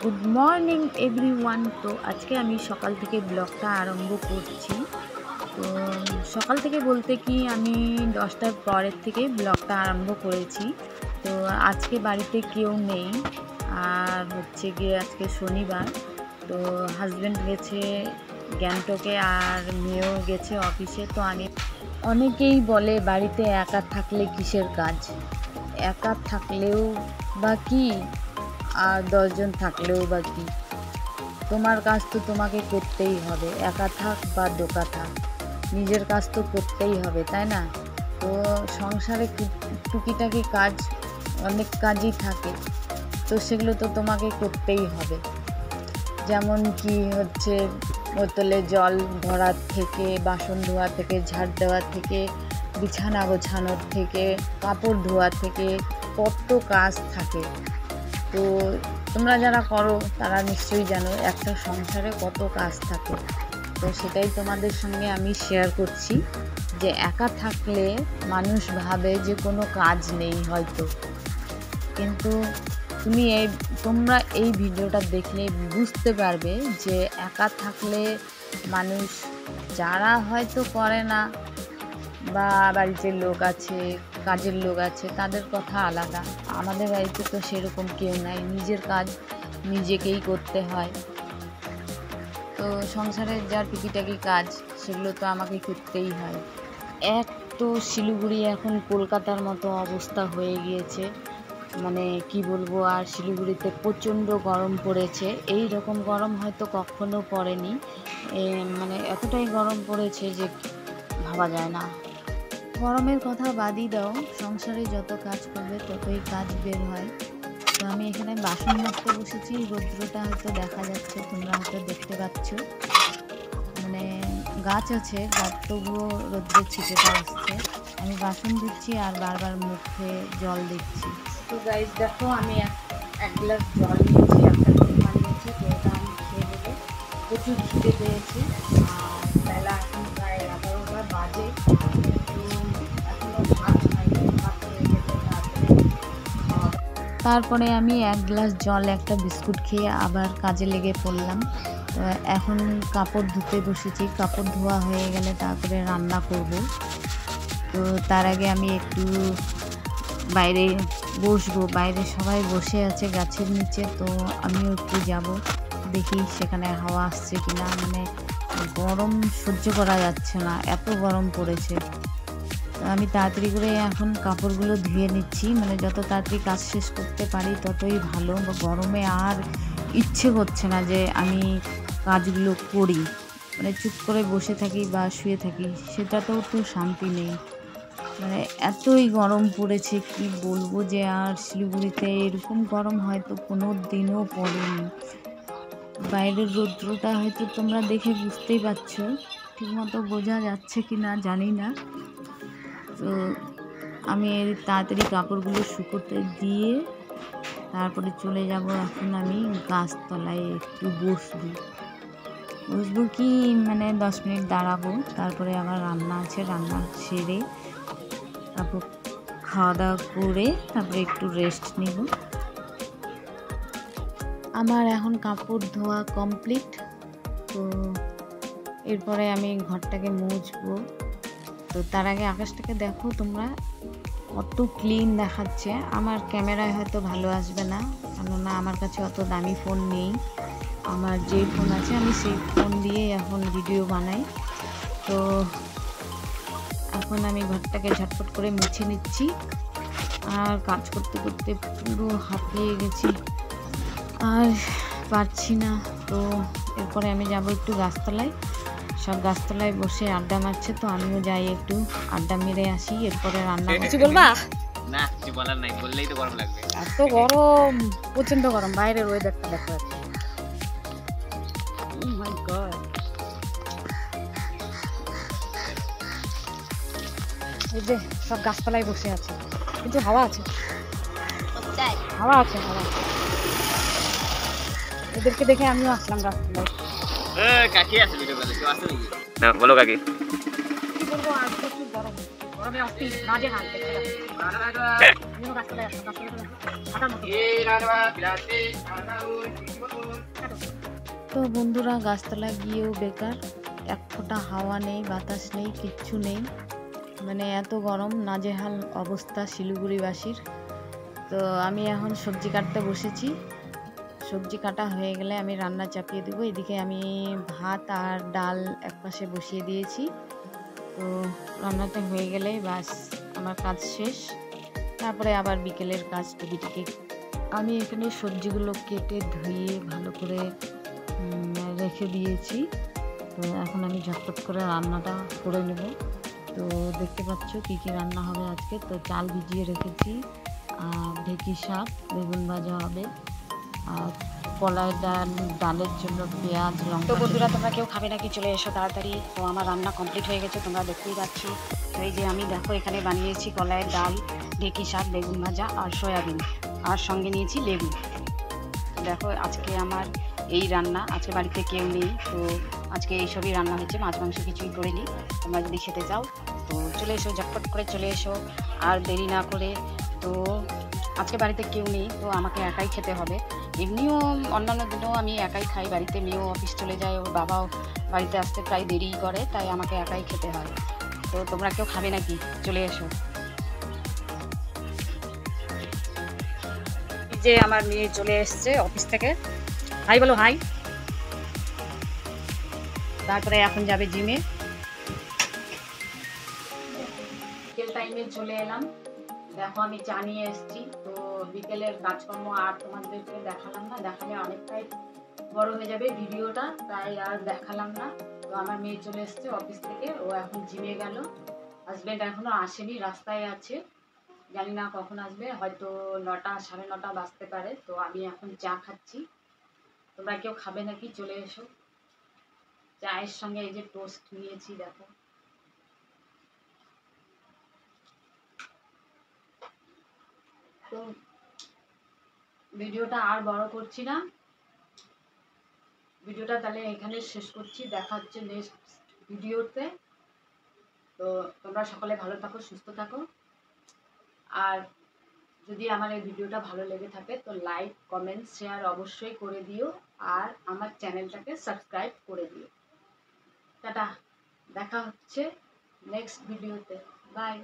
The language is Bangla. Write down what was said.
Good morning everyone. তো আজকে আমি সকাল থেকে ব্লগটা আরম্ভ করছি। তো সকাল থেকে বলতে কি আমি 10টার পরের থেকে ব্লগটা আরম্ভ করেছি। তো আজকে বাড়িতে কেউ নেই, আর হচ্ছে গিয়ে আজকে শনিবার। তো হাজব্যান্ড গেছে গ্যাংটকে আর মেয়েও গেছে অফিসে। তো আমি অনেকেই বলে বাড়িতে একা থাকলে কিসের কাজ, একা থাকলেও বা কি আর 10 জন থাকলেও বা কি, তোমার কাজ তো তোমাকে করতেই হবে, একা থাক বা দোকা থাক, নিজের কাজ তো করতেই হবে, তাই না? তো সংসারে টুকিটাকি কাজ, অনেক কাজই থাকে, তো সেগুলো তো তোমাকে করতেই হবে। যেমন কি হচ্ছে বোতলে জল ভরার থেকে, বাসন ধোয়া থেকে, ঝাড় দেওয়া থেকে, বিছানা গোছানোর থেকে, কাপড় ধোয়া থেকে, কত কাজ থাকে। তো তোমরা যারা করো তারা নিশ্চয়ই জানো একটা সংসারে কত কাজ থাকে। তো সেটাই তোমাদের সঙ্গে আমি শেয়ার করছি যে একা থাকলে মানুষ ভাবে যে কোনো কাজ নেই হয়তো, কিন্তু তোমরা এই ভিডিওটা দেখলে বুঝতে পারবে যে একা থাকলে মানুষ, যারা হয়তো করে না বা বাড়িতে লোক আছে, কাজের লোক আছে, তাদের কথা আলাদা। আমাদের বাড়িতে তো সেরকম কেউ নাই, নিজের কাজ নিজেকেই করতে হয়। তো সংসারের যা টুকিটাকি কাজ সেগুলো তো আমাকে করতেই হয়। এক তো শিলিগুড়ি এখন কলকাতার মতো অবস্থা হয়ে গিয়েছে, মানে কি বলবো, আর শিলিগুড়িতে প্রচণ্ড গরম পড়েছে। এই রকম গরম হয়তো কখনো পড়েনি, মানে এতটাই গরম পড়েছে যে ভাবা যায় না। গরমের কথা বাদই দাও, সংসারে যত কাজ করবে ততই কাজ বের হয়। তো আমি এখানে বাসন মাজতে বসেছি, রৌদ্রটা হয়তো দেখা যাচ্ছে, তোমরা হয়তো দেখতে পাচ্ছ, মানে গাছ আছে, গাছ তবুও রৌদ্রের ছিটেটা আসছে। আমি বাসন ধুচ্ছি আর বারবার মুখে জল দিচ্ছি। তো গাইস দেখো, আমি এক গ্লাস জল নিয়েছি, একটা ঘুম নিয়েছি, তো এটা আমি খেয়ে দেবো। প্রচুর খিদে পেয়েছে আর বেলা এখন প্রায় 11টা বাজে, তারপরে আমি এক গ্লাস জল একটা বিস্কুট খেয়ে আবার কাজে লেগে পড়লাম। তো এখন কাপড় ধুতে বসেছি, কাপড় ধোয়া হয়ে গেলে তারপরে রান্না করব। তো তার আগে আমি একটু বাইরে বসবো, বাইরে সবাই বসে আছে গাছের নিচে, তো আমিও একটু যাব, দেখি সেখানে হাওয়া আসছে কিনা। মানে গরম সহ্য করা যাচ্ছে না, এত গরম পড়েছে। আমি তাড়াতাড়ি করে এখন কাপড়গুলো ধুয়ে নিচ্ছি, মানে যত তাড়াতাড়ি কাজ শেষ করতে পারি ততই ভালো। গরমে আর ইচ্ছে করছে না যে আমি কাজগুলো করি, মানে চুপ করে বসে থাকি বা শুয়ে থাকি, সেটাতেও তো শান্তি নেই। মানে এতই গরম পড়েছে, কি বলবো, যে আর শিলিগুড়িতে এরকম গরম হয়তো কোনো দিনও পড়েনি। বাইরের রৌদ্রটা হয়তো তোমরা দেখে বুঝতেই পারছো, ঠিকমতো বোঝা যাচ্ছে কি না জানি না। তো আমি তাড়াতাড়ি কাপড়গুলো শুকোতে দিয়ে তারপরে চলে যাব। এখন আমি গাছতলায় একটু বসবো কি, মানে 10 মিনিট দাঁড়াবো, তারপরে আবার রান্না আছে, রান্না সেরে তারপর খাওয়া দাওয়া করে তারপরে একটু রেস্ট নিব। আমার এখন কাপড় ধোয়া কমপ্লিট। তো এরপরে আমি ঘরটাকে মুছবো। তো তার আগে আকাশটাকে দেখো তোমরা, কত ক্লিন দেখাচ্ছে। আমার ক্যামেরায় হয়তো ভালো আসবে না, কেননা আমার কাছে অত দামি ফোন নেই। আমার যেই ফোন আছে আমি সেই ফোন দিয়ে এখন ভিডিও বানাই। তো এখন আমি ঘরটাকে ঝটপট করে মুছে নিচ্ছি, আর কাজ করতে করতে পুরো হাঁপিয়ে গেছি, আর পারছি না। তো এরপরে আমি যাব একটু গাছতলায়, সব গাছতলায় বসে আড্ডা মারছে, তো আমিও যাই একটু আড্ডা মেরে আসি, এরপরে রান্না। কিছু বলবা? না, কিছু বলার নাই, বললেই তো গরম লাগবে। এত গরম, প্রচন্ড গরম, বাইরের ওয়েদারটা দেখো। ও মাই গড, এই যে সব গাছতলায় বসে আছে, কিন্তু হাওয়া আছে, হাওয়া আছে, হাওয়া। এদেরকে দেখে আমিও আসলাম গাছতলায়। কাকি আছে ভিডিও কলে, কেউ আছে নাকি? না বলো কাকি। কি বলবো, আজ প্রচুর গরম, গরমে অস্থির নাজে হাল তো বন্ধুরা, গাছতলায় গিয়েও বেকার, এক ফোঁটা হাওয়া নেই, বাতাস নেই, কিচ্ছু নেই, মানে এত গরম, নাজেহাল অবস্থা শিলিগুড়িবাসীর। তো আমি এখন সবজি কাটতে বসেছি। সবজি কাটা হয়ে গেলে আমি রান্না চাপিয়ে দেবো। এদিকে আমি ভাত আর ডাল একপাশে বসিয়ে দিয়েছি। তো রান্নাটা হয়ে গেলেই বাস আমার কাজ শেষ। তারপরে আবার বিকেলের কাজ টুকিটাকি। আমি এখানে সবজিগুলো কেটে ধুয়ে ভালো করে রেখে দিয়েছি। তো এখন আমি ঝটপট করে রান্নাটা করে নেব। তো দেখতে পাচ্ছ কী কী রান্না হবে আজকে। তো চাল ভিজিয়ে রেখেছি, আর ঢেঁকি শাক, বেগুন ভাজা হবে, আর কলাই ডালের জন্য পেঁয়াজ, লঙ্কা। তো বন্ধুরা, তোমরা কেউ খাবে নাকি? চলে এসো তাড়াতাড়ি। তো আমার রান্না কমপ্লিট হয়ে গেছে, তোমরা দেখতেই পাচ্ছ। তো এই যে আমি দেখো এখানে বানিয়েছি কলাইয়ের ডাল, ঢেঁকি শাক, বেগুন ভাজা আর সয়াবিন, আর সঙ্গে নিয়েছি লেবু। দেখো আজকে আমার এই রান্না, আজকে বাড়িতে কেউ নেই, তো আজকে এইসবই রান্না হচ্ছে, মাছ মাংস কিছুই করিনি। তোমরা যদি খেতে চাও তো চলে এসো, ঝটপট করে চলে এসো, আর দেরি না করে। তো আজকে বাড়িতে কেউ নেই, তো আমাকে একাই খেতে হবে। এমনিও অন্যান্য দিনও আমি একাই খাই, বাড়িতে মেয়েও অফিস চলে যায়, ওর বাবাও বাড়িতে আসতে প্রায় দেরি করে, তাই আমাকে একাই খেতে হয়। তো তোমরা কেউ খাবে নাকি? চলে এসো। যে আমার মেয়ে চলে এসছে অফিস থেকে, হাই বলো, হাই। তারপরে এখন যাবে জিমে। বিকেল টাইমে চলে এলাম। দেখো আমি চা নিয়ে এসেছি। তো বিকেলের কাজকর্ম আর তোমাদেরকে দেখালাম না, দেখালে অনেকটাই বড় হয়ে যাবে ভিডিওটা, তাই আর দেখালাম না। তো আমার মেয়ে চলে এসছে অফিস থেকে, ও এখন জিমে গেল। হাজব্যান্ড এখনো আসেনি, রাস্তায় আছে, জানি না কখন আসবে, হয়তো 9টা 9:30 বাজতে পারে। তো আমি এখন চা খাচ্ছি। তোমরা কেউ খাবে নাকি? চলে এসো। চায়ের সঙ্গে এই যে টোস্ট নিয়েছি, দেখো। তো ভিডিওটা আর বড় করছি না, ভিডিওটা তাহলে এখানে শেষ করছি। দেখা হচ্ছে নেক্সট ভিডিওতে। তো তোমরা সকলে ভালো থাকো, সুস্থ থাকো, আর যদি আমার এই ভিডিওটা ভালো লেগে থাকে তো লাইক, কমেন্ট, শেয়ার অবশ্যই করে দিও, আর আমার চ্যানেলটাকে সাবস্ক্রাইব করে দিও। টাটা, দেখা হচ্ছে নেক্সট ভিডিওতে। বাই।